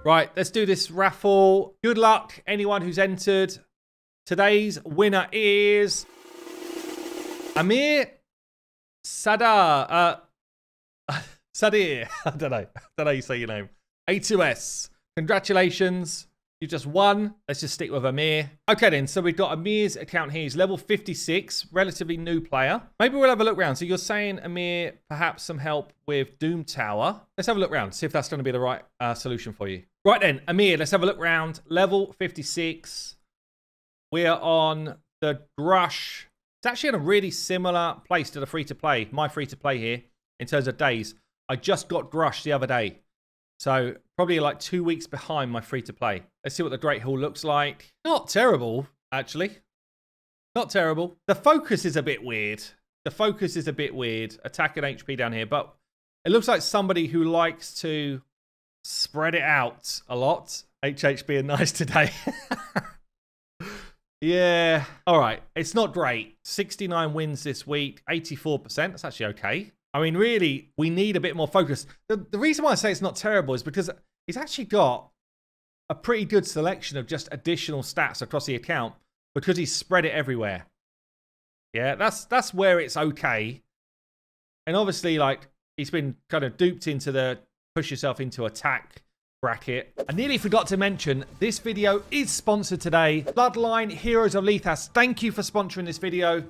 Right, let's do this raffle. Good luck, anyone who's entered. Today's winner is Amir Sadar. Sadir. I don't know how you say your name. A2S. Congratulations. You just won. Let's just stick with Amir. Okay then, so we've got Amir's account here. He's level 56, relatively new player. Maybe we'll have a look around. So you're saying, Amir, perhaps some help with Doom Tower. Let's have a look around, see if that's going to be the right solution for you. Right then, Amir, let's have a look around. Level 56. We are on the Grush. It's actually in a really similar place to the free-to-play, my free-to-play here, in terms of days. I just got Grush the other day. So probably like 2 weeks behind my free-to-play. Let's see what the Great Hall looks like. Not terrible, actually. Not terrible. The focus is a bit weird. Attack and HP down here. But it looks like somebody who likes to spread it out a lot. HH being nice today. Yeah. All right. It's not great. 69 wins this week. 84%. That's actually okay. I mean, really, we need a bit more focus. The reason why I say it's not terrible is because he's actually got a pretty good selection of just additional stats across the account because he's spread it everywhere. Yeah, that's where it's okay. And obviously, like, he's been kind of duped into the push yourself into attack bracket. I nearly forgot to mention, this video is sponsored today. Bloodline Heroes of Lethas, thank you for sponsoring this video.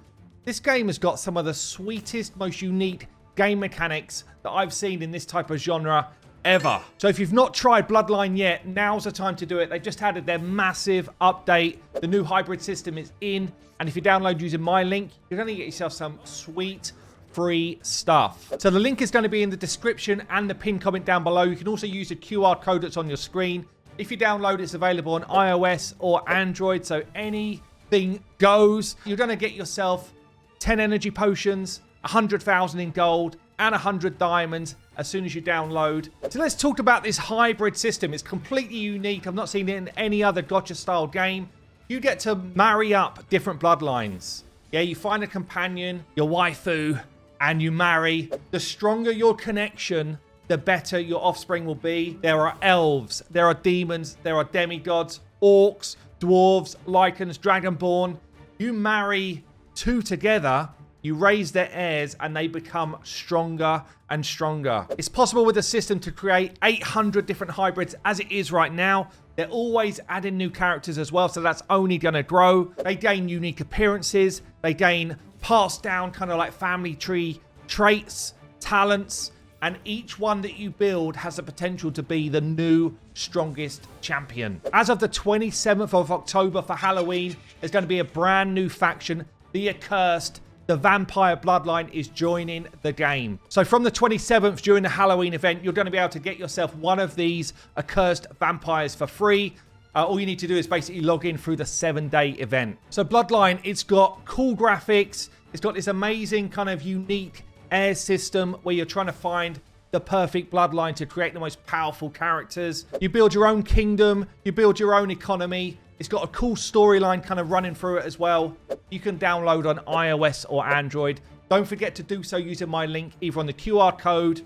This game has got some of the sweetest, most unique game mechanics that I've seen in this type of genre ever. So if you've not tried Bloodline yet, now's the time to do it. They've just added their massive update. The new hybrid system is in. And if you download using my link, you're going to get yourself some sweet free stuff. So the link is going to be in the description and the pinned comment down below. You can also use the QR code that's on your screen. If you download, it's available on iOS or Android. So anything goes. You're going to get yourself 10 energy potions, 100,000 in gold, and 100 diamonds as soon as you download. So let's talk about this hybrid system. It's completely unique. I've not seen it in any other gotcha style game. You get to marry up different bloodlines. Yeah, you find a companion, your waifu, and you marry. The stronger your connection, the better your offspring will be. There are elves, there are demons, there are demigods, orcs, dwarves, lycans, dragonborn. You marry two together, you raise their heirs, and they become stronger and stronger. It's possible with the system to create 800 different hybrids as it is right now. They're always adding new characters as well, so that's only going to grow. They gain unique appearances. They gain passed down kind of like family tree traits, talents, and each one that you build has the potential to be the new strongest champion. As of the 27th of October for Halloween, there's going to be a brand new faction, the Accursed. The Vampire Bloodline is joining the game. So from the 27th, during the Halloween event, you're going to be able to get yourself one of these Accursed Vampires for free. All you need to do is basically log in through the 7-day event. So Bloodline, it's got cool graphics. It's got this amazing kind of unique air system where you're trying to find the perfect bloodline to create the most powerful characters. You build your own kingdom. You build your own economy. It's got a cool storyline kind of running through it as well. You can download on iOS or Android. Don't forget to do so using my link either on the QR code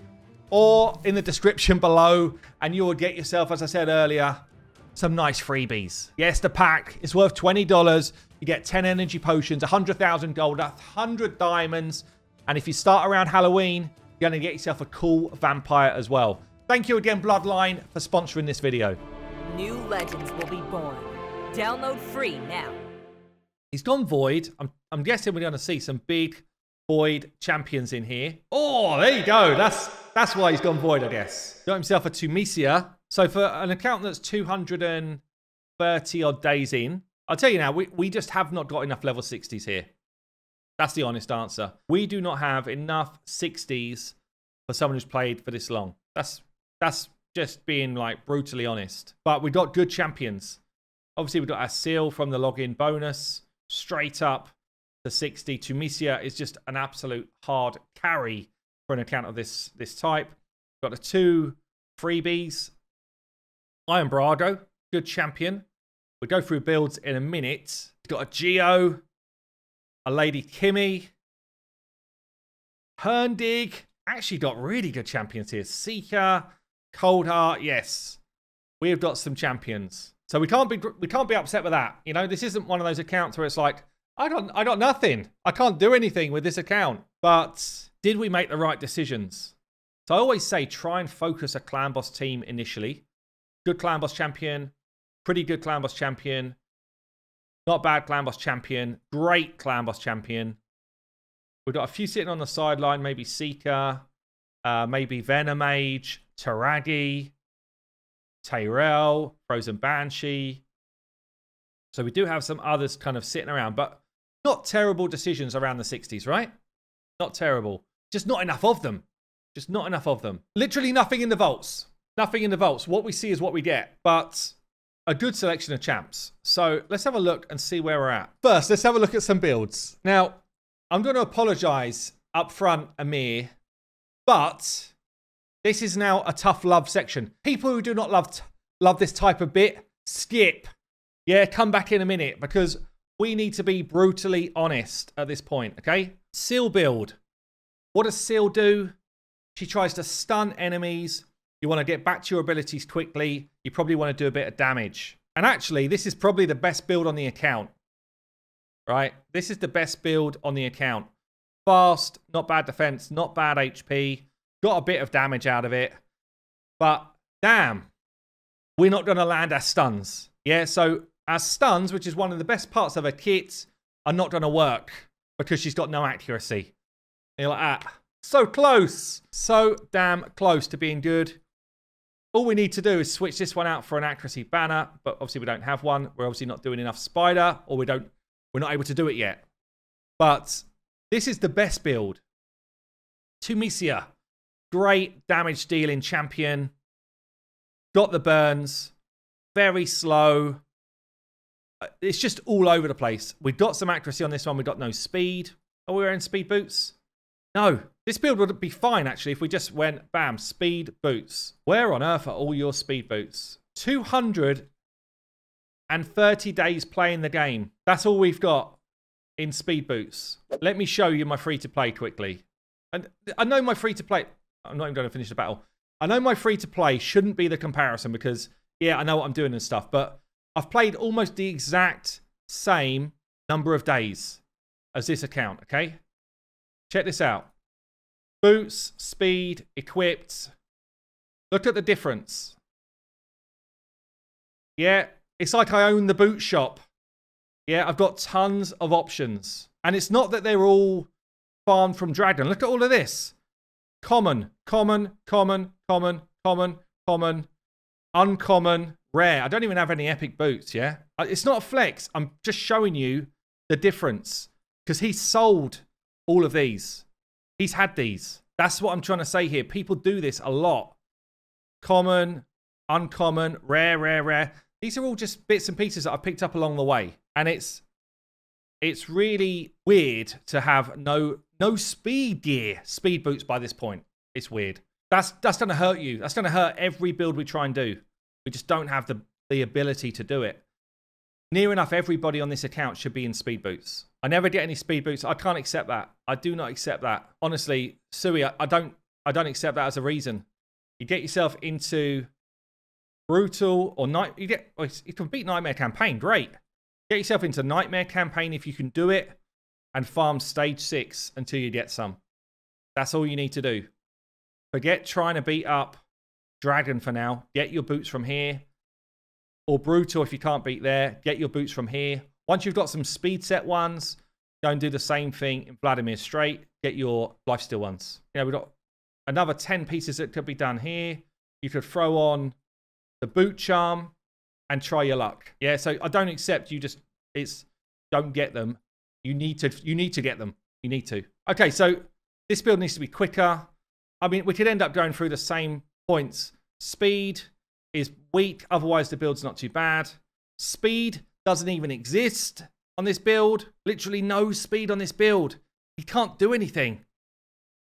or in the description below. And you will get yourself, as I said earlier, some nice freebies. Yes, the pack is worth $20. You get 10 energy potions, 100,000 gold, 100 diamonds. And if you start around Halloween, you're going to get yourself a cool vampire as well. Thank you again, Bloodline, for sponsoring this video. New legends will be born. Download free now. He's gone void. I'm guessing we're going to see some big void champions in here. Oh, there you go. That's why he's gone void, I guess. Got himself a Tunisia. So for an account that's 230 odd days in, I'll tell you now, we just have not got enough level 60s here. That's the honest answer. We do not have enough 60s for someone who's played for this long. That's just being like brutally honest. But we've got good champions. Obviously, we've got our seal from the login bonus straight up to 60. Tunisia is just an absolute hard carry for an account of this type. We've got the 2 freebies. Iron Brago, good champion. We'll go through builds in a minute. We've got a Geo, a Lady Kimmy, Herndig. Actually got really good champions here. Seeker, Cold Heart, yes. we have got some champions. So we can't be upset with that. You know, this isn't one of those accounts where it's like, I got nothing. I can't do anything with this account. But did we make the right decisions? So I always say try and focus a clan boss team initially. Good clan boss champion, pretty good clan boss champion, not bad clan boss champion, great clan boss champion. We've got a few sitting on the sideline, maybe Seeker, maybe Venomage, Taragi, Tyrell, Frozen Banshee. So we do have some others kind of sitting around, but not terrible decisions around the 60s, right? Not terrible. Just not enough of them. Just not enough of them. Literally nothing in the vaults. Nothing in the vaults. What we see is what we get. But a good selection of champs. So let's have a look and see where we're at. First, let's have a look at some builds. Now, I'm going to apologize up front, Amir, but this is now a tough love section. People who do not love this type of bit, skip. Yeah, come back in a minute because we need to be brutally honest at this point, okay? Seal build. What does Seal do? She tries to stun enemies. You want to get back to your abilities quickly. You probably want to do a bit of damage. And actually, this is probably the best build on the account. Right? This is the best build on the account. Fast, not bad defense, not bad HP. Got a bit of damage out of it. But damn, we're not going to land our stuns. Yeah, so our stuns, which is one of the best parts of her kit, are not going to work because she's got no accuracy. And you're like, ah, so close. So damn close to being good. All we need to do is switch this one out for an accuracy banner, but obviously we don't have one. We're obviously not doing enough spider, or we're not able to do it yet. But this is the best build. Tunisia, great damage dealing champion. Got the burns, very slow. It's just all over the place. We've got some accuracy on this one. We've got no speed. Are we wearing speed boots? No. This build would be fine, actually, if we just went, bam, speed boots. Where on earth are all your speed boots? 230 days playing the game. That's all we've got in speed boots. Let me show you my free-to-play quickly. And I know my free-to-play... I'm not even going to finish the battle. I know my free-to-play shouldn't be the comparison because, yeah, I know what I'm doing and stuff, but I've played almost the exact same number of days as this account, okay? Check this out. Boots, speed, equipped. Look at the difference. Yeah, it's like I own the boot shop. Yeah, I've got tons of options. And it's not that they're all farmed from Dragon. Look at all of this. Common, common, common, common, common, common, uncommon, rare. I don't even have any epic boots, yeah? It's not a flex. I'm just showing you the difference. Because he's sold all of these. He's had these. That's what I'm trying to say here. People do this a lot. Common, uncommon, rare, rare, rare. These are all just bits and pieces that I've picked up along the way. And it's really weird to have no speed gear, speed boots by this point. It's weird. That's going to hurt you. That's going to hurt every build we try and do. We just don't have the ability to do it. Near enough everybody on this account should be in speed boots. I never get any speed boots. I can't accept that. I do not accept that. Honestly, Sui, I don't accept that as a reason. You get yourself into brutal or night. You can beat Nightmare Campaign. Great. Get yourself into Nightmare Campaign if you can do it, and farm stage 6 until you get some. That's all you need to do. Forget trying to beat up Dragon for now. Get your boots from here. Or Brutal if you can't beat there. Get your boots from here. Once you've got some speed set ones, go and do the same thing in Vladimir Strait. Get your lifesteal ones. You know, we've got another 10 pieces that could be done here. You could throw on the boot charm and try your luck. Yeah, so I don't accept you just don't get them. You need to get them. You need to. Okay, so this build needs to be quicker. I mean, we could end up going through the same points. Speed is weak, otherwise the build's not too bad. Speed doesn't even exist on this build. Literally no speed on this build. You can't do anything.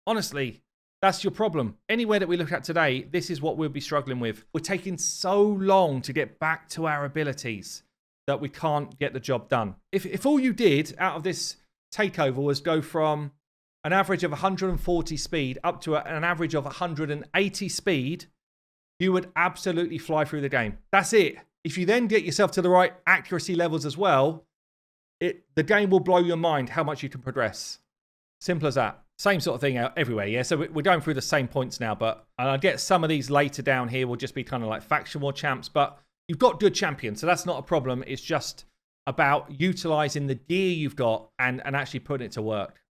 Honestly, that's your problem. Anywhere that we look at today, this is what we'll be struggling with. We're taking so long to get back to our abilities that we can't get the job done. If all you did out of this takeover was go from an average of 140 speed up to an average of 180 speed, you would absolutely fly through the game. That's it. If you then get yourself to the right accuracy levels as well, the game will blow your mind how much you can progress. Simple as that. Same sort of thing everywhere, yeah? So we're going through the same points now, but I get some of these later down here will just be kind of like faction war champs, but you've got good champions, so that's not a problem. It's just about utilizing the gear you've got and actually putting it to work.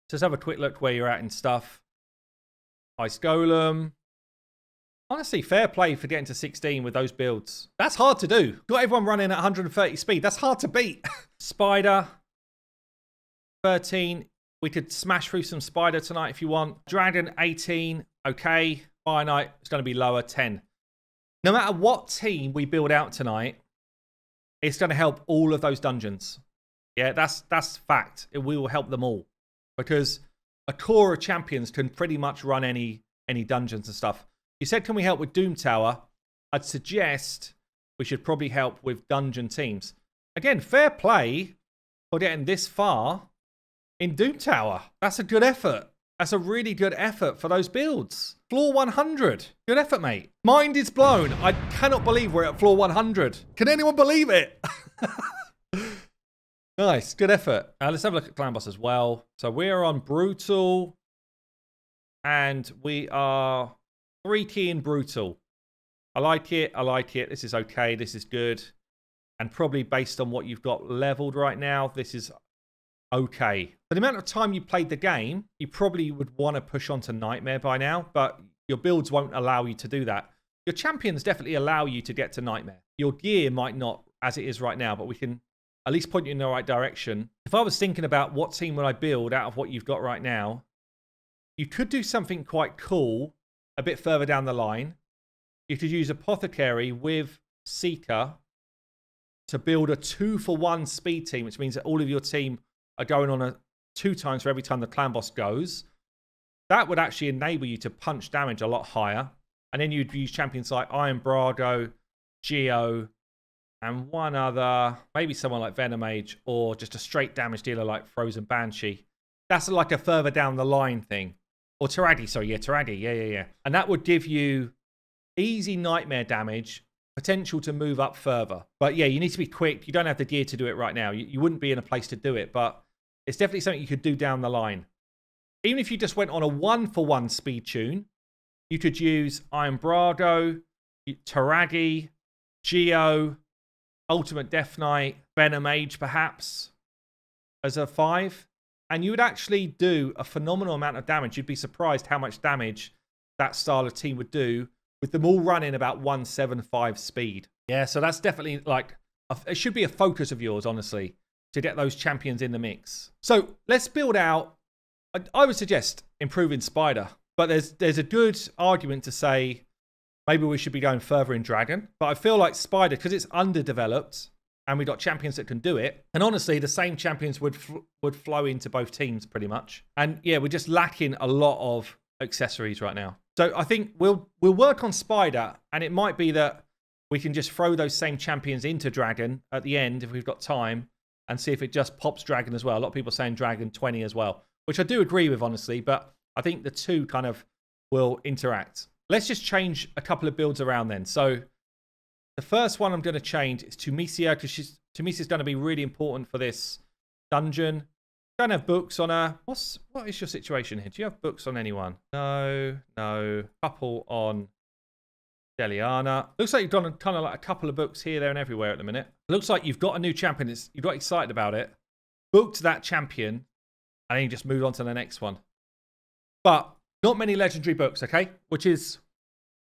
So let's have a quick look where you're at in stuff. Ice Golem. Honestly, fair play for getting to 16 with those builds. That's hard to do. Got everyone running at 130 speed. That's hard to beat. Spider. 13. We could smash through some Spider tonight if you want. Dragon, 18. Okay. Fire Knight is going to be lower, 10. No matter what team we build out tonight, it's going to help all of those dungeons. Yeah, that's fact. We will help them all. Because a core of champions can pretty much run any dungeons and stuff. You said, can we help with Doom Tower? I'd suggest we should probably help with dungeon teams. Again, fair play for getting this far in Doom Tower. That's a good effort. That's a really good effort for those builds. Floor 100. Good effort, mate. Mind is blown. I cannot believe we're at floor 100. Can anyone believe it? Nice. Good effort. Let's have a look at Clan Boss as well. So we're on Brutal. And we are 3 key in Brutal. I like it. I like it. This is okay. This is good. And probably based on what you've got leveled right now, this is okay. For the amount of time you played the game, you probably would want to push on to Nightmare by now, but your builds won't allow you to do that. Your champions definitely allow you to get to Nightmare. Your gear might not as it is right now, but we can at least point you in the right direction. If I was thinking about what team would I build out of what you've got right now, you could do something quite cool a bit further down the line. You could use Apothecary with Seeker to build a 2-for-1 speed team, which means that all of your team are going on a 2 times for every time the clan boss goes. That would actually enable you to punch damage a lot higher. And then you'd use champions like Iron Brago, Geo, and one other, maybe someone like Venomage, or just a straight damage dealer like Frozen Banshee. That's like a further down the line thing. Or Taragi, sorry, yeah, Taragi, yeah. And that would give you easy Nightmare damage, potential to move up further. But yeah, you need to be quick. You don't have the gear to do it right now. You wouldn't be in a place to do it, but it's definitely something you could do down the line. Even if you just went on a 1-for-1 speed tune, you could use Iron Brago, Taragi, Geo, Ultimate Death Knight, Venomage perhaps, as a 5. And you would actually do a phenomenal amount of damage. You'd be surprised how much damage that style of team would do with them all running about 175 speed. Yeah, so that's definitely like, it should be a focus of yours, honestly, to get those champions in the mix. So let's build out, I would suggest improving Spider, but there's a good argument to say maybe we should be going further in Dragon. But I feel like Spider, because it's underdeveloped and we've got champions that can do it, and honestly, the same champions would flow into both teams pretty much. And yeah, we're just lacking a lot of accessories right now. So I think we'll work on Spider, and it might be that we can just throw those same champions into Dragon at the end if we've got time, and see if it just pops Dragon as well. A lot of people are saying Dragon 20 as well, which I do agree with, honestly, but I think the two kind of will interact. Let's just change a couple of builds around then. So the first one I'm going to change is Tumisia, because Tumisia is going to be really important for this dungeon. Don't have books on her. What is your situation here? Do you have books on anyone? No. Couple on Deliana. Looks like you've done kind of like a couple of books here, there, and everywhere at the minute. Looks like you've got a new champion. You got excited about it, booked that champion, and then you just moved on to the next one. But not many legendary books, okay? Which is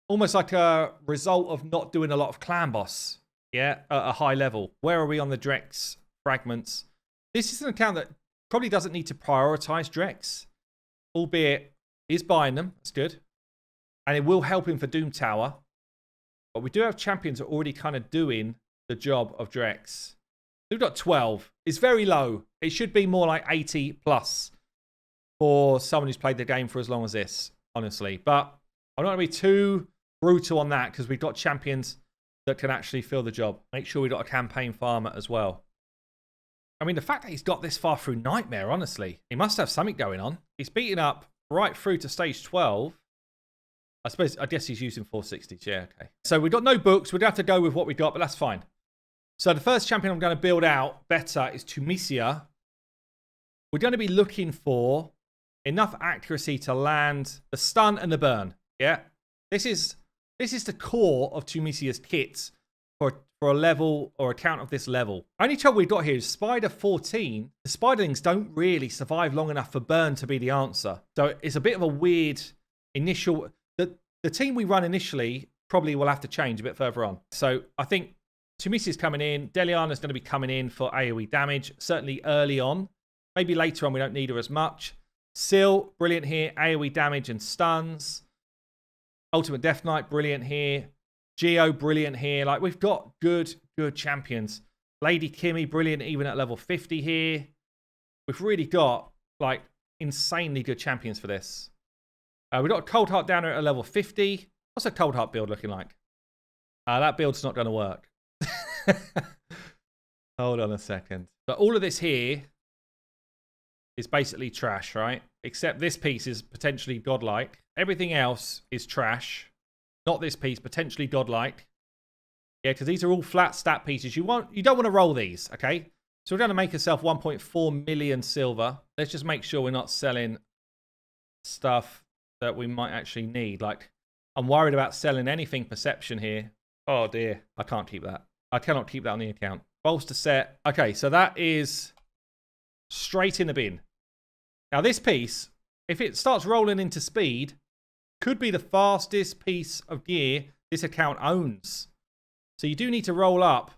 almost like a result of not doing a lot of clan boss, yeah, at a high level. Where are we on the Drex fragments? This is an account that probably doesn't need to prioritize Drex, albeit he's buying them. That's good. And it will help him for Doom Tower. But we do have champions that are already kind of doing the job of Drex. We've got 12. It's very low. It should be more like 80 plus for someone who's played the game for as long as this, honestly. But I'm not going to be too brutal on that because we've got champions that can actually fill the job. Make sure we've got a campaign farmer as well. I mean, the fact that he's got this far through Nightmare, honestly, he must have something going on. He's beaten up right through to stage 12. I guess he's using 460s. Yeah, okay. So we've got no books. We'd have to go with what we got, but that's fine. So the first champion I'm going to build out better is Tunisia. We're going to be looking for enough accuracy to land the stun and the burn. Yeah, this is the core of Tunisia's kits for a level or a count of this level. Only trouble we've got here is Spider 14. The Spiderlings don't really survive long enough for burn to be the answer. So it's a bit of a weird initial. The team we run initially probably will have to change a bit further on. So I think Tunisia's coming in. Deliana's going to be coming in for AoE damage, certainly early on. Maybe later on we don't need her as much. Sil, brilliant here. AoE damage and stuns. Ultimate Death Knight, brilliant here. Geo, brilliant here. Like, we've got good champions. Lady Kimmy, brilliant even at level 50 here. We've really got, like, insanely good champions for this. We've got Cold Heart down here at a level 50. What's a Cold Heart build looking like? That build's not going to work. Hold on a second. But all of this here is basically trash, right? Except this piece is potentially godlike. Everything else is trash. Not this piece, potentially godlike. Yeah, because these are all flat stat pieces. You don't want to roll these, okay? So we're going to make ourselves 1.4 million silver. Let's just make sure we're not selling stuff that we might actually need. Like, I'm worried about selling anything perception here. Oh dear, I can't keep that. I cannot keep that on the account. Bolster set. Okay, so that is straight in the bin. Now this piece, if it starts rolling into speed, could be the fastest piece of gear this account owns. So you do need to roll up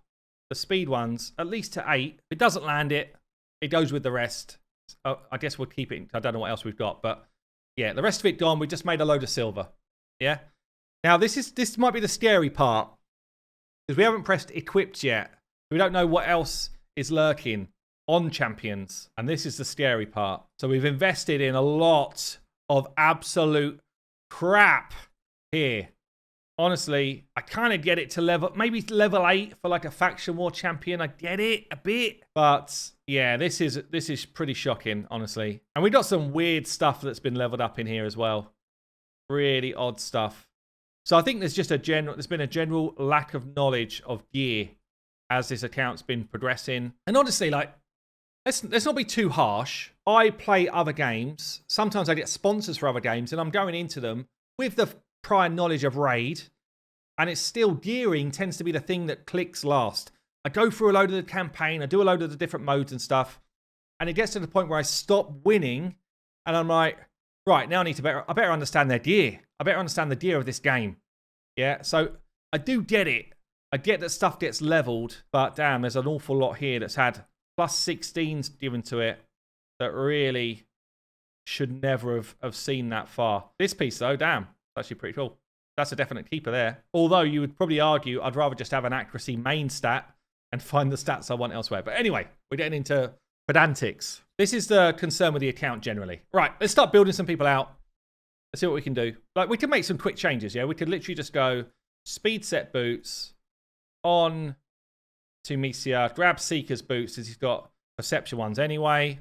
the speed ones at least to 8. If it doesn't land it, it goes with the rest. I guess we'll keep it. I don't know what else we've got, but yeah, the rest of it gone. We just made a load of silver. Yeah. Now this might be the scary part because we haven't pressed equipped yet. We don't know what else is lurking on champions, and this is the scary part. So we've invested in a lot of absolute crap here. Honestly, I kind of get it to maybe level 8 for like a faction war champion. I get it a bit, but yeah, this is pretty shocking, honestly. And we got some weird stuff that's been leveled up in here as well. Really odd stuff. So I think there's been a general lack of knowledge of gear as this account's been progressing. And honestly, like, let's not be too harsh. I play other games. Sometimes I get sponsors for other games, and I'm going into them with the prior knowledge of Raid, and it's still gearing tends to be the thing that clicks last. I go through a load of the campaign, I do a load of the different modes and stuff, and it gets to the point where I stop winning, and I'm like, right, now I better understand their gear. I better understand the gear of this game. Yeah, so I do get it. I get that stuff gets leveled, but damn, there's an awful lot here that's had plus 16s given to it that really should never have seen that far. This piece, though, damn, it's actually pretty cool. That's a definite keeper there. Although you would probably argue I'd rather just have an accuracy main stat and find the stats I want elsewhere. But anyway, we're getting into pedantics. This is the concern with the account generally. Right, let's start building some people out. Let's see what we can do. Like, we can make some quick changes, yeah? We could literally just go speed set boots on Tunisia, grab Seeker's boots as he's got perception ones anyway.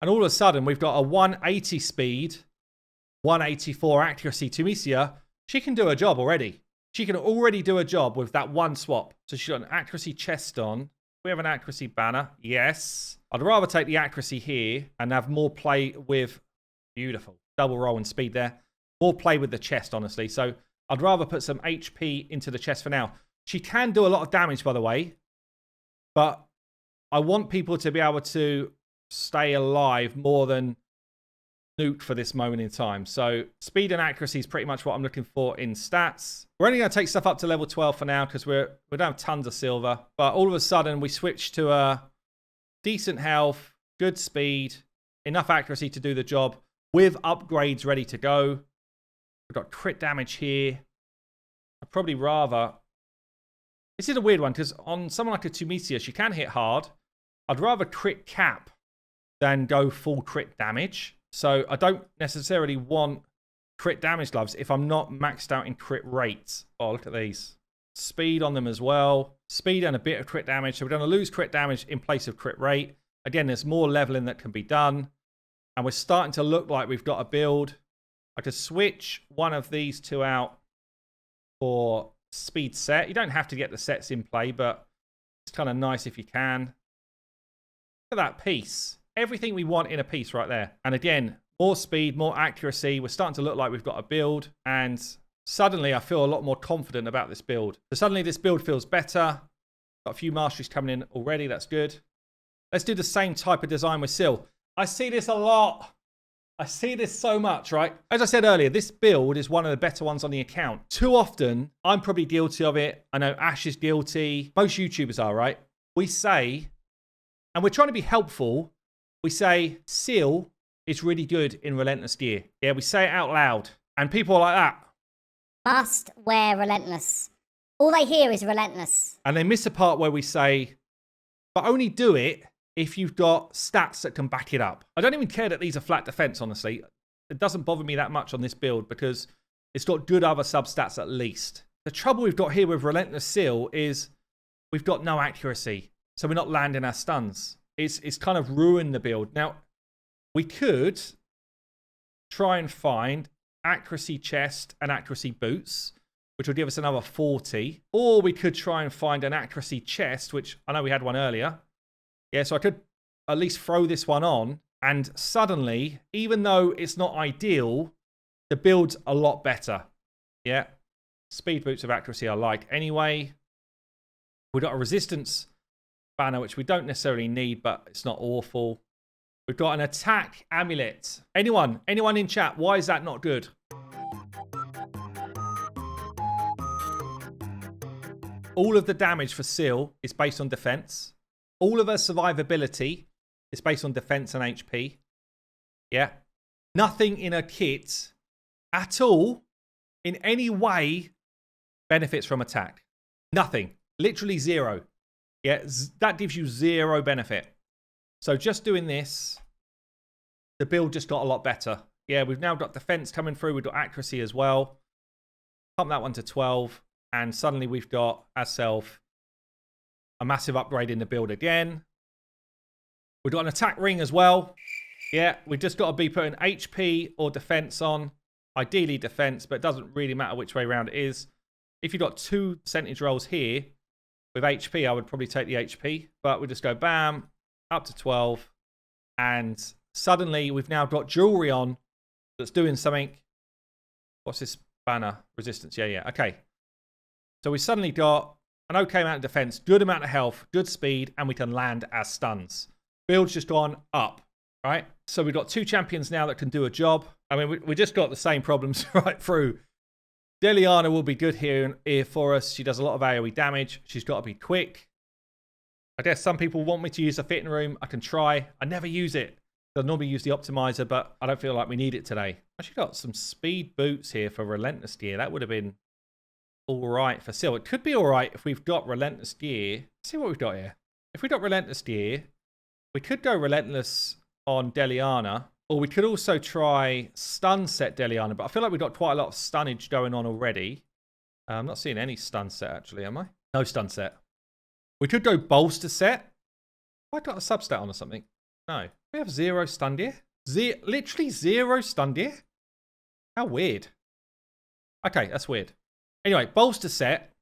And all of a sudden, we've got a 180 speed, 184 accuracy Tunisia. She can do a job already. She can already do a job with that one swap. So she's got an accuracy chest on. We have an accuracy banner. Yes. I'd rather take the accuracy here and have more play with... Beautiful. Double roll and speed there. More play with the chest, honestly. So I'd rather put some HP into the chest for now. She can do a lot of damage, by the way. But I want people to be able to stay alive more than nuke for this moment in time. So speed and accuracy is pretty much what I'm looking for in stats. We're only going to take stuff up to level 12 for now because we don't have tons of silver. But all of a sudden, we switch to a decent health, good speed, enough accuracy to do the job with upgrades ready to go. We've got crit damage here. I'd probably rather... This is a weird one because on someone like a Tunisia, she can hit hard. I'd rather crit cap than go full crit damage. So I don't necessarily want crit damage gloves if I'm not maxed out in crit rates. Oh, look at these. Speed on them as well. Speed and a bit of crit damage. So we're going to lose crit damage in place of crit rate. Again, there's more leveling that can be done. And we're starting to look like we've got a build I could switch one of these two out for speed set. You don't have to get the sets in play, but it's kind of nice if you can. Look at that piece. Everything we want in a piece right there. And again, more speed, more accuracy. We're starting to look like we've got a build. And suddenly I feel a lot more confident about this build. So suddenly this build feels better. Got a few masteries coming in already. That's good. Let's do the same type of design with Sil. I see this a lot. I see this so much, right? As I said earlier, this build is one of the better ones on the account. Too often, I'm probably guilty of it. I know Ash is guilty. Most YouTubers are, right? We say, and we're trying to be helpful, we say, Sil is really good in Relentless gear. Yeah, we say it out loud. And people are like that. Must wear Relentless. All they hear is Relentless. And they miss the part where we say, but only do it if you've got stats that can back it up. I don't even care that these are flat defense, honestly. It doesn't bother me that much on this build because it's got good other sub-stats at least. The trouble we've got here with Relentless Seal is we've got no accuracy. So we're not landing our stuns. It's kind of ruined the build. Now, we could try and find accuracy chest and accuracy boots, which would give us another 40. Or we could try and find an accuracy chest, which I know we had one earlier. Yeah, so I could at least throw this one on. And suddenly, even though it's not ideal, the build's a lot better. Yeah. Speed boots of accuracy I like anyway. We've got a resistance banner, which we don't necessarily need, but it's not awful. We've got an attack amulet. Anyone in chat, why is that not good? All of the damage for Seal is based on defense. All of her survivability is based on defense and HP. Yeah. Nothing in her kit at all, in any way, benefits from attack. Nothing. Literally zero. Yeah, that gives you zero benefit. So just doing this, the build just got a lot better. Yeah, we've now got defense coming through. We've got accuracy as well. Pump that one to 12. And suddenly we've got ourselves a massive upgrade in the build again. We've got an attack ring as well. Yeah, we've just got to be putting HP or defense on. Ideally defense, but it doesn't really matter which way around it is. If you've got 2 percentage rolls here with HP, I would probably take the HP. But we just go bam, up to 12. And suddenly we've now got jewelry on that's doing something. What's this banner? Resistance. Yeah. Okay. So we suddenly got an okay amount of defense, good amount of health, good speed, and we can land as stuns. Build's just gone up, right? So we've got 2 champions now that can do a job. I mean, we just got the same problems right through. Deliana will be good here for us. She does a lot of AoE damage. She's got to be quick. I guess some people want me to use the fitting room. I can try. I never use it. I normally use the optimizer, but I don't feel like we need it today. Actually got some speed boots here for Relentless gear. That would have been all right for Sil. It could be all right if we've got Relentless gear. Let's see what we've got here. If we've got Relentless gear, we could go Relentless on Deliana, or we could also try stun set Deliana, but I feel like we've got quite a lot of stunnage going on already. I'm not seeing any stun set, actually, am I? No stun set. We could go bolster set. Have I got a substat on or something? No. We have 0 stun gear. Literally 0 stun gear? How weird. Okay, that's weird. Anyway, bolster set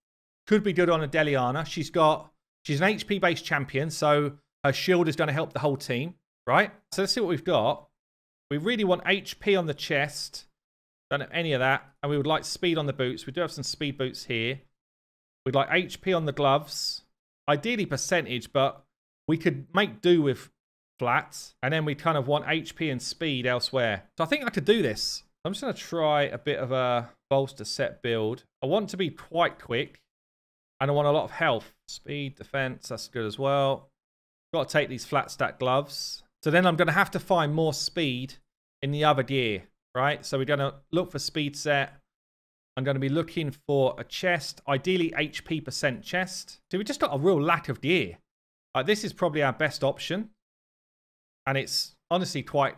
could be good on a Deliana. She's an HP-based champion, so her shield is going to help the whole team, right? So let's see what we've got. We really want HP on the chest. Don't have any of that. And we would like speed on the boots. We do have some speed boots here. We'd like HP on the gloves. Ideally percentage, but we could make do with flats. And then we kind of want HP and speed elsewhere. So I think I could do this. I'm just going to try a bit of a bolster set build. I want to be quite quick. And I want a lot of health. Speed, defense, that's good as well. Got to take these flat stack gloves. So then I'm going to have to find more speed in the other gear, right? So we're going to look for speed set. I'm going to be looking for a chest, ideally HP percent chest. So we just got a real lack of gear. This is probably our best option. And it's honestly quite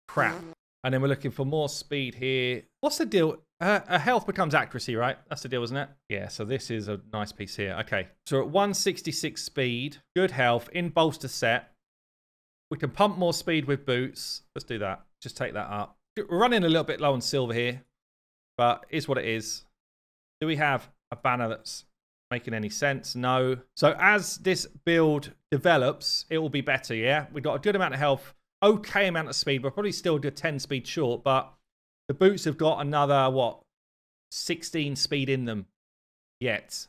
crap. And then we're looking for more speed here. What's the deal? Health becomes accuracy, right? That's the deal, isn't it? Yeah, so this is a nice piece here. Okay, so at 166 speed, good health, in bolster set. We can pump more speed with boots. Let's do that. Just take that up. We're running a little bit low on silver here, but is what it is. Do we have a banner that's making any sense? No. So as this build develops, it will be better, yeah? We've got a good amount of health, okay amount of speed. We're probably still a 10 speed short, but the boots have got another, 16 speed in them yet.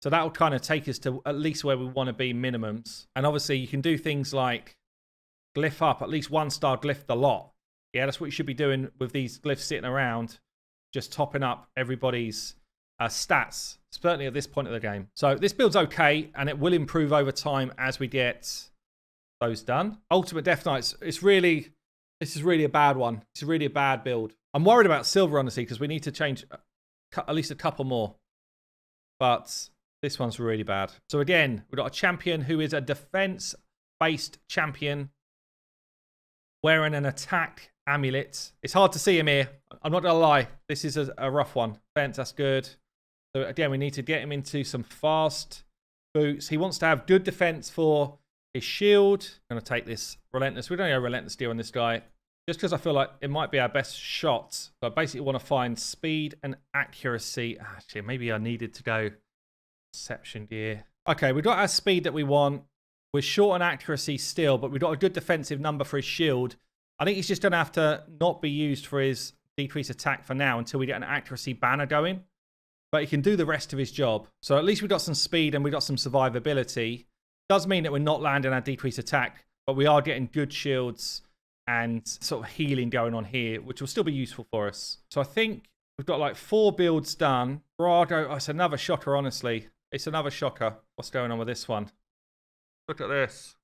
So that will kind of take us to at least where we want to be minimums. And obviously you can do things like glyph up, at least 1-star glyph the lot. Yeah, that's what you should be doing with these glyphs sitting around, just topping up everybody's stats, certainly at this point of the game. So this build's okay, and it will improve over time as we get those done. Ultimate Death Knights, this is really a bad one. It's really a bad build. I'm worried about silver, honestly, because we need to change at least a couple more. But this one's really bad. So again, we've got a champion who is a defense-based champion wearing an attack amulet. It's hard to see him here. I'm not going to lie. This is a rough one. Defense, that's good. So again, we need to get him into some fast boots. He wants to have good defense for his shield. I'm going to take this Relentless. We don't go Relentless deal on this guy, just because I feel like it might be our best shot. So I basically want to find speed and accuracy. Actually, maybe I needed to go Perception gear. Okay, we've got our speed that we want. We're short on accuracy still, but we've got a good defensive number for his shield. I think he's just going to have to not be used for his decreased attack for now until we get an accuracy banner going. But he can do the rest of his job. So at least we've got some speed and we've got some survivability. Does mean that we're not landing our decreased attack, but we are getting good shields and sort of healing going on here, which will still be useful for us. So I think we've got like 4 builds done. Brago, it's another shocker, honestly. It's another shocker. What's going on with this one? Look at this.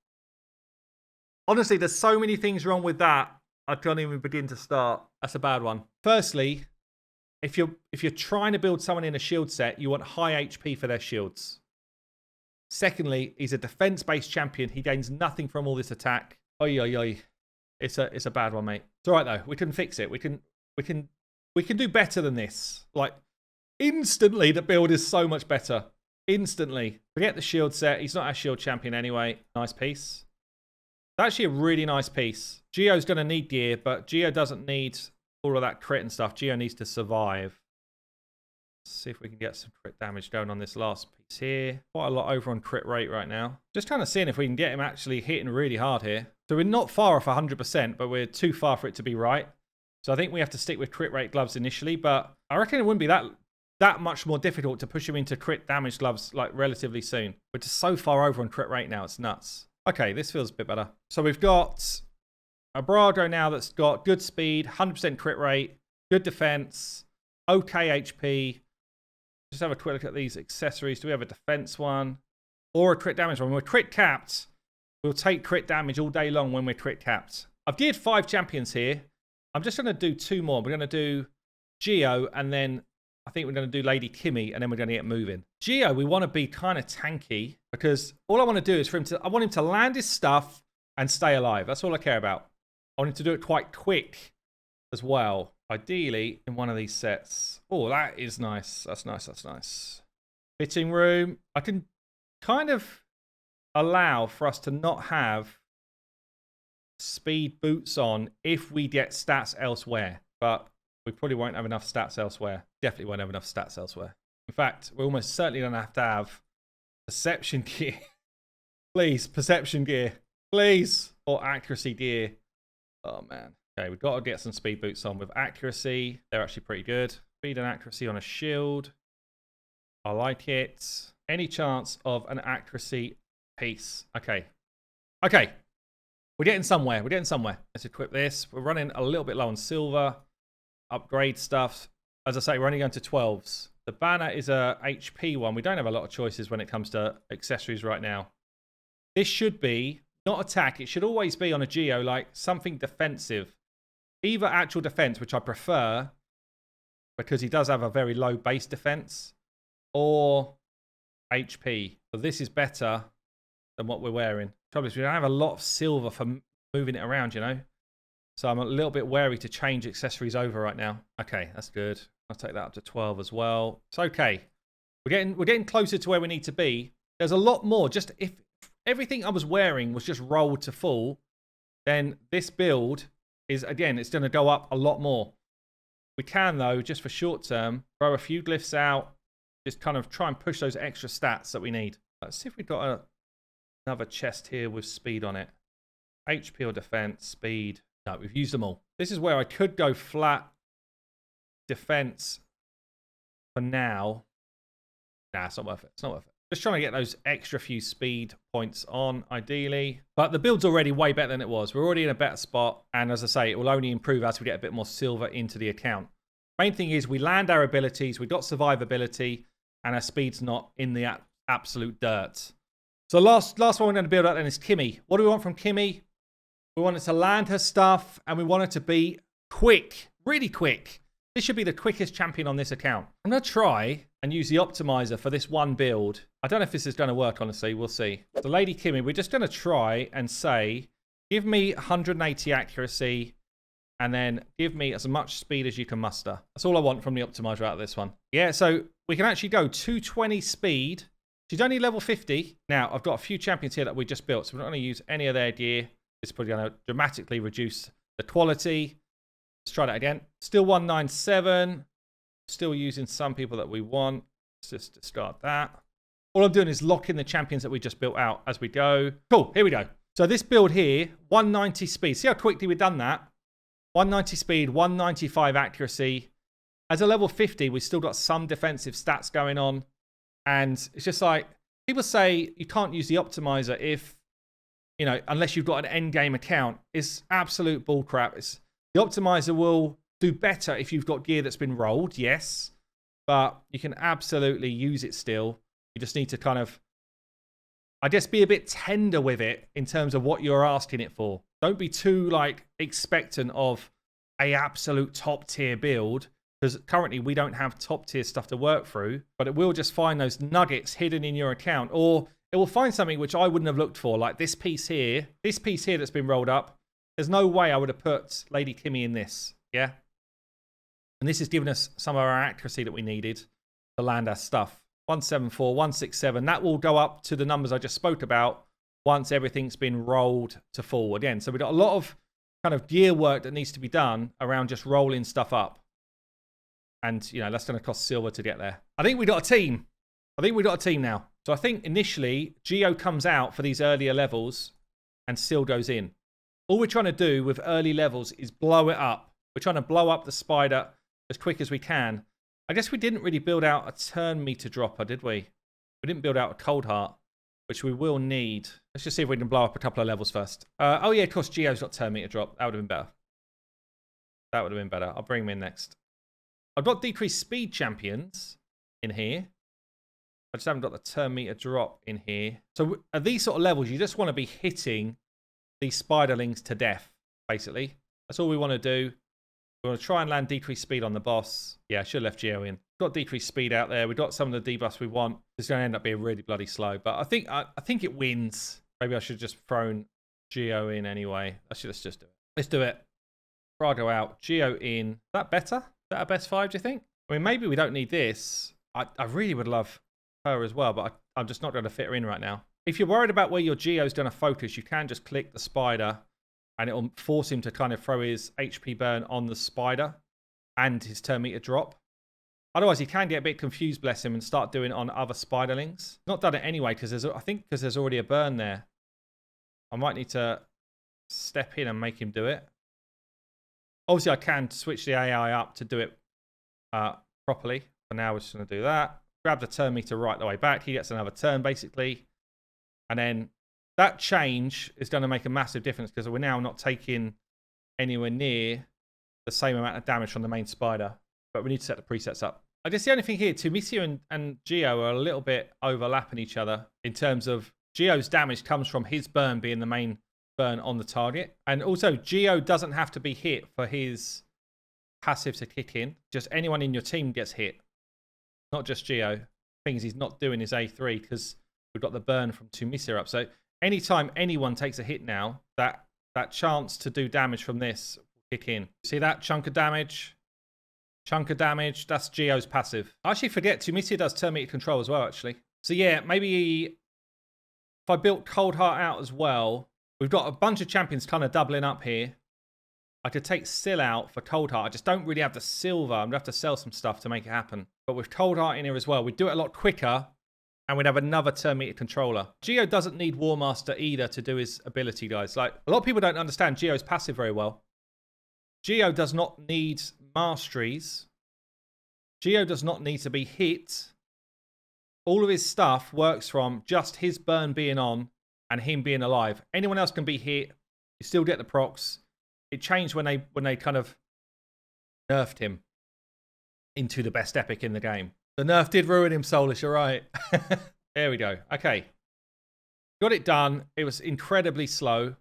Honestly, there's so many things wrong with that. I can't even begin to start. That's a bad one. Firstly, if you're trying to build someone in a shield set, you want high HP for their shields. Secondly, he's a defense-based champion. He gains nothing from all this attack. Oi, oi, oi. It's a bad one, mate. It's all right though. We can fix it. We can do better than this. Like instantly, the build is so much better. Instantly. Forget the shield set. He's not our shield champion anyway. Nice piece. It's actually a really nice piece. Geo's going to need gear, but Geo doesn't need all of that crit and stuff. Geo needs to survive. Let's see if we can get some crit damage going on this last piece here. Quite a lot over on crit rate right now. Just kind of seeing if we can get him actually hitting really hard here. So we're not far off 100%, but we're too far for it to be right. So I think we have to stick with crit rate gloves initially, but I reckon it wouldn't be that much more difficult to push him into crit damage gloves like relatively soon. We're just so far over on crit rate now, it's nuts. Okay, this feels a bit better. So we've got a Brago now that's got good speed, 100% crit rate, good defense, okay HP. Just have a quick look at these accessories. Do we have a defense one or a crit damage one? When we're crit capped, we'll take crit damage all day long when we're crit capped. I've geared 5 champions here. I'm just going to do 2 more. We're going to do Geo, and then I think we're going to do Lady Kimmy, and then we're going to get moving. Geo, we want to be kind of tanky, because all I want to do is I want him to land his stuff and stay alive. That's all I care about. I want him to do it quite quick as well. Ideally, in one of these sets. Oh, that is nice. That's nice. That's nice. Fitting room. I can kind of allow for us to not have speed boots on if we get stats elsewhere. But we probably won't have enough stats elsewhere. Definitely won't have enough stats elsewhere. In fact, we're almost certainly going to have perception gear. Please, perception gear. Please. Or accuracy gear. Oh, man. Okay, we've got to get some speed boots on with accuracy. They're actually pretty good. Speed and accuracy on a shield. I like it. Any chance of an accuracy piece? Okay. Okay. We're getting somewhere. We're getting somewhere. Let's equip this. We're running a little bit low on silver. Upgrade stuff. As I say, we're only going to 12s. The banner is a HP one. We don't have a lot of choices when it comes to accessories right now. This should be not attack. It should always be on a Geo, like something defensive. Either actual defense, which I prefer, because he does have a very low base defense, or HP. So this is better than what we're wearing. Trouble is, we don't have a lot of silver for moving it around, you know? So I'm a little bit wary to change accessories over right now. Okay, that's good. I'll take that up to 12 as well. It's okay. We're getting closer to where we need to be. There's a lot more. Just if everything I was wearing was just rolled to full, then this build is, again, it's going to go up a lot more. We can, though, just for short term, throw a few glyphs out, just kind of try and push those extra stats that we need. Let's see if we've got another chest here with speed on it. HP or defense, speed. No, we've used them all. This is where I could go flat defense for now. Nah, it's not worth it. It's not worth it. Just trying to get those extra few speed points on, ideally. But the build's already way better than it was. We're already in a better spot. And as I say, it will only improve as we get a bit more silver into the account. Main thing is we land our abilities. We've got survivability. And our speed's not in the absolute dirt. So last one we're going to build up then is Kimmy. What do we want from Kimmy? We want it to land her stuff. And we want it to be quick. Really quick. This should be the quickest champion on this account. I'm going to try and use the optimizer for this one build. I don't know if this is going to work, honestly. We'll see. So Lady Kimmy, we're just going to try and say, give me 180 accuracy and then give me as much speed as you can muster. That's all I want from the optimizer out of this one. Yeah, so we can actually go 220 speed. She's only level 50. Now, I've got a few champions here that we just built, so we're not going to use any of their gear. It's probably going to dramatically reduce the quality. Let's try that again. Still 197. Still using some people that we want. Let's just discard that. All I'm doing is locking the champions that we just built out as we go. Cool, here we go. So this build here, 190 speed. See how quickly we've done that? 190 speed, 195 accuracy. As a level 50, we've still got some defensive stats going on. And it's just like, people say you can't use the optimizer if, you know, unless you've got an end game account. It's absolute bullcrap. The optimizer will do better if you've got gear that's been rolled, yes. But you can absolutely use it still. You just need to kind of, I guess, be a bit tender with it in terms of what you're asking it for. Don't be too, like, expectant of a absolute top tier build, because currently we don't have top tier stuff to work through, but it will just find those nuggets hidden in your account, or it will find something which I wouldn't have looked for, like this piece here that's been rolled up. There's no way I would have put Lady Kimmy in this, yeah? And this has given us some of our accuracy that we needed to land our stuff. 174, 167, that will go up to the numbers I just spoke about once everything's been rolled to full again. So we've got a lot of kind of gear work that needs to be done around just rolling stuff up. And, you know, that's going to cost silver to get there. I think we got a team. Now. So I think initially, Geo comes out for these earlier levels and Sil goes in. All we're trying to do with early levels is blow it up. We're trying to blow up the spider as quick as we can. I guess we didn't really build out a turn meter dropper, did we? We didn't build out a cold heart, which we will need. Let's just see if we can blow up a couple of levels first. Oh yeah, of course, Geo's got turn meter drop. That would have been better. I'll bring him in next. I've got decreased speed champions in here. I just haven't got the turn meter drop in here. So at these sort of levels, you just want to be hitting these spiderlings to death, basically. That's all we want to do. We want to try and land decreased speed on the boss. Yeah, I should have left Geo in. Got decreased speed out there. We've got some of the debuffs we want. It's going to end up being really bloody slow. But I think it wins. Maybe I should have just thrown Geo in anyway. Let's just do it. Let's do it. Brago out. Geo in. Is that better? Is that our best 5, do you think? I mean, maybe we don't need this. I really would love her as well, but I'm just not going to fit her in right now. If you're worried about where your Geo's going to focus, you can just click the spider and it'll force him to kind of throw his HP burn on the spider and his turn meter drop. Otherwise, he can get a bit confused, bless him, and start doing it on other spiderlings. Not done it anyway, because there's already a burn there. I might need to step in and make him do it. Obviously, I can switch the AI up to do it properly. For now, we're just going to do that. Grab the turn meter right the way back. He gets another turn, basically. And then that change is going to make a massive difference because we're now not taking anywhere near the same amount of damage from the main spider. But we need to set the presets up. I guess the only thing here, Tumisio and Geo are a little bit overlapping each other in terms of Geo's damage comes from his burn being the main burn on the target. And also, Geo doesn't have to be hit for his passive to kick in. Just anyone in your team gets hit. Not just Geo. Thing is, he's not doing his A3 because we've got the burn from Tumisio up. So anytime anyone takes a hit now, that chance to do damage from this will kick in. See that chunk of damage? Chunk of damage, that's Geo's passive. I actually forget, Tumisio does turn meter control as well, actually. So yeah, maybe if I built Cold Heart out as well, we've got a bunch of champions kind of doubling up here. I could take Sill out for Cold Heart. I just don't really have the silver. I'm going to have to sell some stuff to make it happen. But with Cold Heart in here as well, we'd do it a lot quicker. And we'd have another turn meter controller. Geo doesn't need War Master either to do his ability, guys. Like, a lot of people don't understand Geo's passive very well. Geo does not need masteries. Geo does not need to be hit. All of his stuff works from just his burn being on and him being alive. Anyone else can be hit. You still get the procs. It changed when they kind of nerfed him into the best epic in the game. The nerf did ruin him, Soulish, you're right. There we go. Okay. Got it done. It was incredibly slow.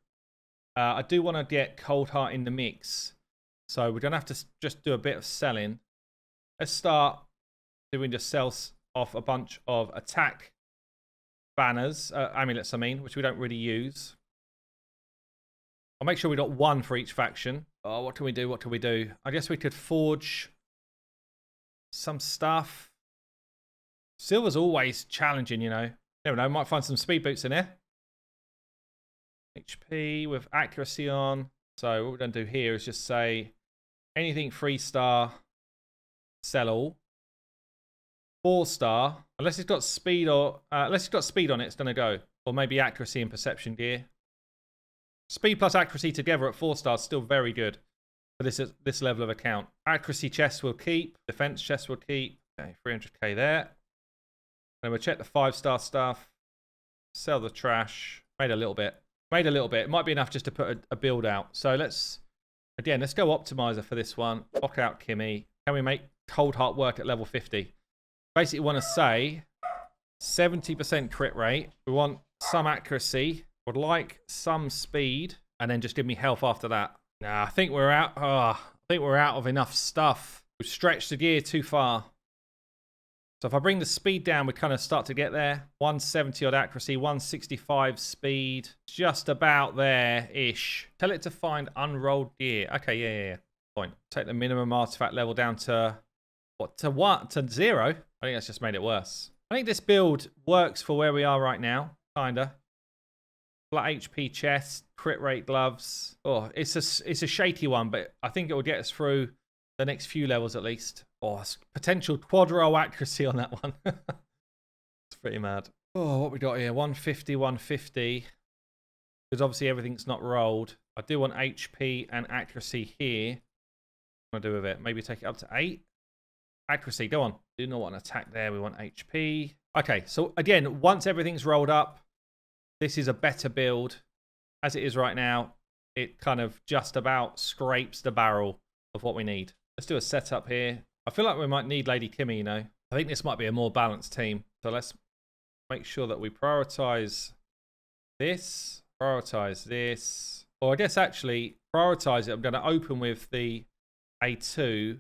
I do want to get Cold Heart in the mix. So we're going to have to just do a bit of selling. Let's start doing just sells off a bunch of attack banners, amulets, which we don't really use. I'll make sure we got one for each faction. Oh, what can we do? What can we do? I guess we could forge some stuff. Silver's always challenging, you know. Never know, might find some speed boots in here. HP with accuracy on. So what we're going to do here is just say anything 3-star, sell all. 4-star, unless it's got speed or unless it's got speed on it, it's going to go. Or maybe accuracy and perception gear. Speed plus accuracy together at 4-star is still very good for this level of account. Accuracy chests will keep. Defense chests will keep. Okay, 300k there. Then we'll check the 5-star stuff. Sell the trash. Made a little bit. Made a little bit. It might be enough just to put a build out. So let's go optimizer for this one. Lock out Kimmy. Can we make Cold Heart work at level 50? Basically want to say 70% crit rate. We want some accuracy. Would like some speed. And then just give me health after that. Nah, I think we're out. I think we're out of enough stuff. We've stretched the gear too far. So if I bring the speed down, we kind of start to get there. 170 odd accuracy, 165 speed. Just about there-ish. Tell it to find unrolled gear. Okay, yeah. Point. Take the minimum artifact level down to, what? To 0? I think that's just made it worse. I think this build works for where we are right now. Kinda. Flat HP chest, crit rate gloves. Oh, it's a shaky one, but I think it will get us through the next few levels at least. Oh, potential quadro accuracy on that one. It's pretty mad. Oh, what we got here? 150, 150. Because obviously everything's not rolled. I do want HP and accuracy here. What do I do with it? Maybe take it up to 8. Accuracy, go on. Do not want an attack there. We want HP. Okay, so again, once everything's rolled up, this is a better build. As it is right now, it kind of just about scrapes the barrel of what we need. Let's do a setup here. I feel like we might need Lady Kimmy, you know. I think this might be a more balanced team. So let's make sure that we prioritize this. Prioritize this. Or I guess actually prioritize it. I'm going to open with the A2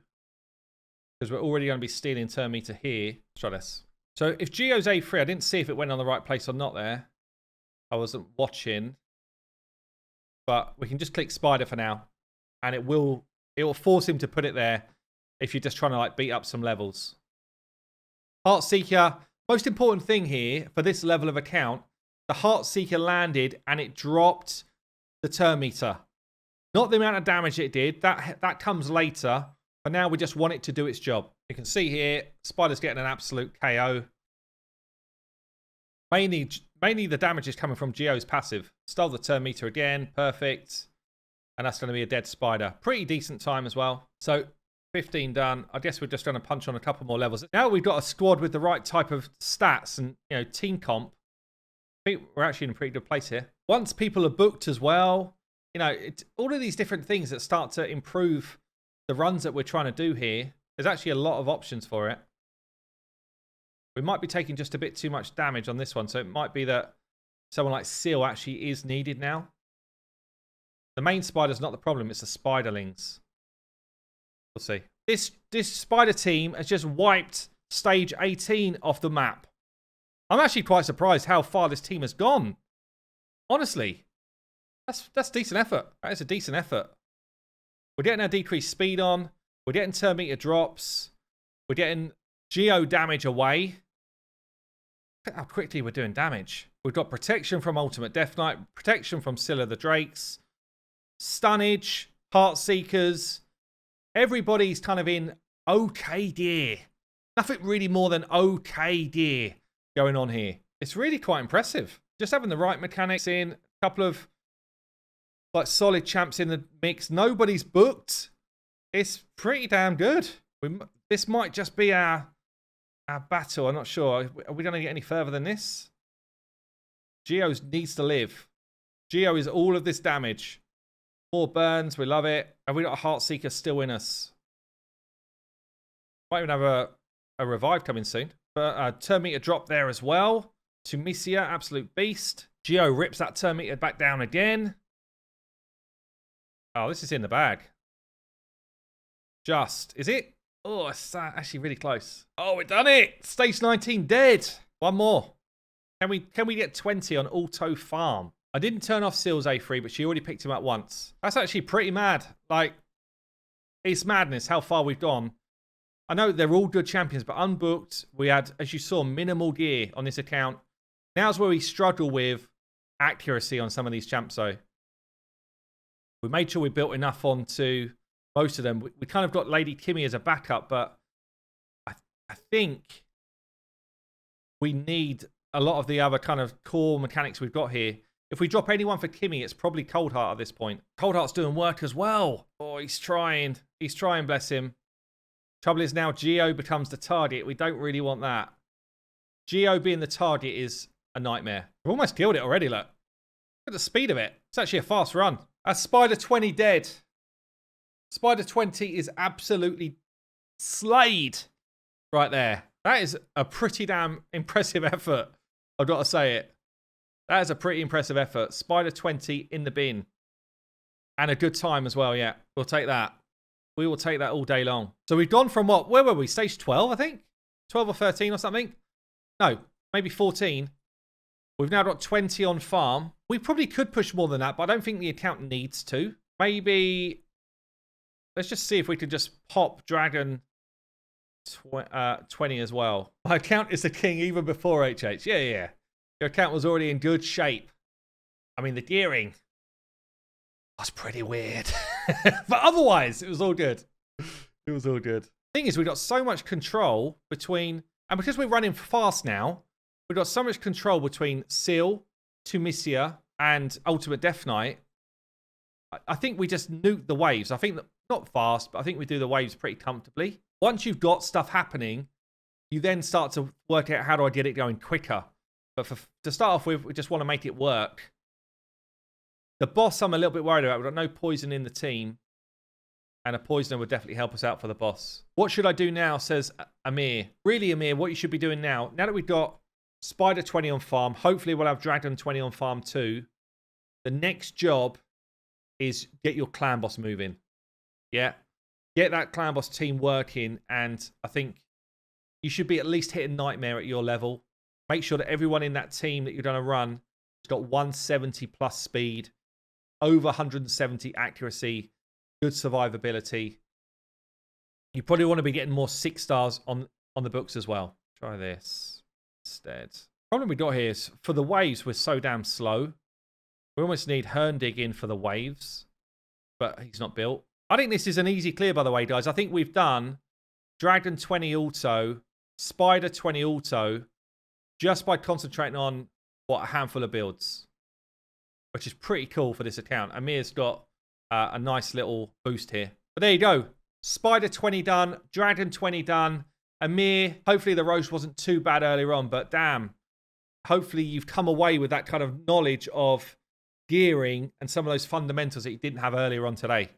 because we're already going to be stealing turn meter here. Let's try this. So if Geo's A3, I didn't see if it went on the right place or not there. I wasn't watching. But we can just click spider for now. And it will force him to put it there if you're just trying to like beat up some levels. Heart Seeker. Most important thing here for this level of account, the Heart Seeker landed and it dropped the turn meter. Not the amount of damage it did. That comes later. For now, we just want it to do its job. You can see here, Spider's getting an absolute KO. Mainly the damage is coming from Geo's passive. Stole the turn meter again. Perfect. And that's going to be a dead Spider. Pretty decent time as well. So 15 done. I guess we're just going to punch on a couple more levels. Now we've got a squad with the right type of stats and, you know, team comp. I think we're actually in a pretty good place here. Once people are booked as well, you know, it's all of these different things that start to improve the runs that we're trying to do here. There's actually a lot of options for it. We might be taking just a bit too much damage on this one. So it might be that someone like Seal actually is needed now. The main spider's not the problem. It's the spiderlings. We'll see. This spider team has just wiped stage 18 off the map. I'm actually quite surprised how far this team has gone. Honestly, that's decent effort. That is a decent effort. We're getting our decreased speed on. We're getting turn meter drops. We're getting geo damage away. Look at how quickly we're doing damage. We've got protection from Ultimate Death Knight, protection from Scylla the Drakes, stunnage, Heart Seekers. Everybody's kind of in okay gear. Nothing really more than okay gear going on here. It's really quite impressive. Just having the right mechanics in, a couple of like solid champs in the mix. Nobody's booked. It's pretty damn good. This might just be our battle. I'm not sure. Are we going to get any further than this? Geo needs to live. Geo is all of this damage. 4 burns. We love it. Have we got a Heart Seeker still in us? Might even have a revive coming soon. But turn meter drop there as well. Tunisia, absolute beast. Geo rips that turn meter back down again. Oh, this is in the bag. Is it? Oh, it's actually really close. Oh, we've done it. Stage 19 dead. One more. Can we get 20 on auto farm? I didn't turn off Seal's A3, but she already picked him up once. That's actually pretty mad. Like, it's madness how far we've gone. I know they're all good champions, but unbooked, we had, as you saw, minimal gear on this account. Now's where we struggle with accuracy on some of these champs, though. We made sure we built enough onto most of them. We kind of got Lady Kimmy as a backup, but I think we need a lot of the other kind of core mechanics we've got here. If we drop anyone for Kimmy, it's probably Cold Heart at this point. Cold Heart's doing work as well. Oh, he's trying. He's trying, bless him. Trouble is now Geo becomes the target. We don't really want that. Geo being the target is a nightmare. We've almost killed it already, look. Look at the speed of it. It's actually a fast run. That's Spider 20 dead. Spider 20 is absolutely slayed right there. That is a pretty damn impressive effort. I've got to say it. That is a pretty impressive effort. Spider 20 in the bin. And a good time as well, yeah. We'll take that. We will take that all day long. So we've gone from what? Where were we? Stage 12, I think? 12 or 13 or something? No, maybe 14. We've now got 20 on farm. We probably could push more than that, but I don't think the account needs to. Maybe... Let's just see if we can just pop Dragon 20 as well. My account is the king even before HH. Yeah. Your account was already in good shape. I mean, the gearing was pretty weird. But otherwise, it was all good. It was all good. Thing is, we've got so much control between... And because we're running fast now, we've got so much control between Seal, Tunisia, and Ultimate Death Knight. I think we just nuke the waves. I think that, not fast, but I think we do the waves pretty comfortably. Once you've got stuff happening, you then start to work out how do I get it going quicker. But to start off with, we just want to make it work. The boss I'm a little bit worried about. We've got no poison in the team. And a poisoner would definitely help us out for the boss. What should I do now, says Amir. Really, Amir, what you should be doing now that we've got Spider 20 on farm, hopefully we'll have Dragon 20 on farm too. The next job is get your clan boss moving. Yeah. Get that clan boss team working, and I think you should be at least hitting Nightmare at your level. Make sure that everyone in that team that you're going to run has got 170 plus speed, over 170 accuracy, good survivability. You probably want to be getting more 6 stars on the books as well. Try this instead. Problem we got here is for the waves, we're so damn slow. We almost need Herndig in for the waves, but he's not built. I think this is an easy clear, by the way, guys. I think we've done Dragon 20 auto, Spider 20 auto, just by concentrating on, a handful of builds, which is pretty cool for this account. Amir's got a nice little boost here. But there you go. Spider 20 done, Dragon 20 done. Amir, hopefully the roast wasn't too bad earlier on, but damn. Hopefully you've come away with that kind of knowledge of gearing and some of those fundamentals that you didn't have earlier on today.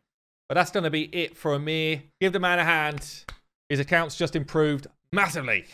But that's going to be it for Amir. Give the man a hand. His account's just improved massively.